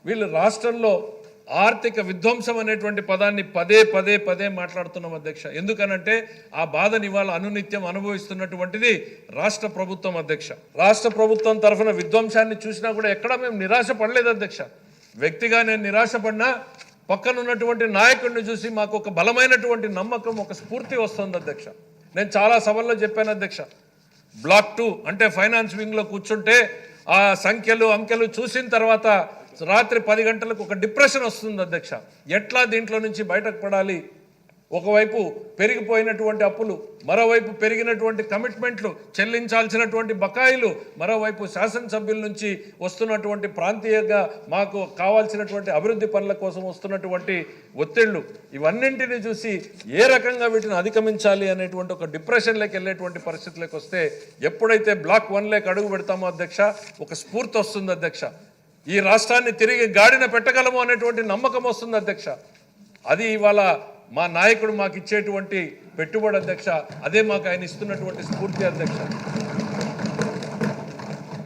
వీళ్ళు రాష్ట్రంలో ఆర్థిక విధ్వంసం అనేటువంటి పదాన్ని పదే పదే పదే మాట్లాడుతున్నాం అధ్యక్ష. ఎందుకనంటే ఆ బాధని ఇవాళ అనునిత్యం అనుభవిస్తున్నటువంటిది రాష్ట్ర ప్రభుత్వం అధ్యక్ష. రాష్ట్ర ప్రభుత్వం తరఫున విధ్వంసాన్ని చూసినా కూడా ఎక్కడ మేము నిరాశ పడలేదు అధ్యక్ష. వ్యక్తిగా నేను నిరాశపడినా పక్కనున్నటువంటి నాయకుడిని చూసి మాకు ఒక బలమైనటువంటి నమ్మకం, ఒక స్ఫూర్తి వస్తుంది అధ్యక్ష. నేను చాలా సభల్లో చెప్పాను అధ్యక్ష. బ్లాక్ 2 అంటే ఫైనాన్స్ వింగ్లో కూర్చుంటే ఆ సంఖ్యలు అంకెలు చూసిన తర్వాత రాత్రి 10 గంటలకు ఒక డిప్రెషన్ వస్తుంది అధ్యక్ష. ఎట్లా దీంట్లో నుంచి బయటకు పడాలి? ఒకవైపు పెరిగిపోయినటువంటి అప్పులు, మరోవైపు పెరిగినటువంటి కమిట్మెంట్లు, చెల్లించాల్సినటువంటి బకాయిలు, మరోవైపు శాసనసభ్యుల నుంచి వస్తున్నటువంటి ప్రాంతీయంగా మాకు కావాల్సినటువంటి అభివృద్ధి పనుల కోసం వస్తున్నటువంటి ఒత్తిళ్లు, ఇవన్నింటినీ చూసి ఏ రకంగా వీటిని అధిగమించాలి అనేటువంటి ఒక డిప్రెషన్లోకి వెళ్ళేటువంటి పరిస్థితులకు వస్తే ఎప్పుడైతే బ్లాక్ 1లోకి అడుగు పెడతామో అధ్యక్ష, ఒక స్ఫూర్తి వస్తుంది అధ్యక్ష. ఈ రాష్ట్రాన్ని తిరిగి గాడిన పెట్టగలము అనేటువంటి నమ్మకం వస్తుంది అధ్యక్ష. అది ఇవాళ మా నాయకుడు మాకు ఇచ్చేటువంటి పెట్టుబడి అధ్యక్ష. అదే మాకు ఆయన ఇస్తున్నటువంటి స్ఫూర్తి అధ్యక్ష.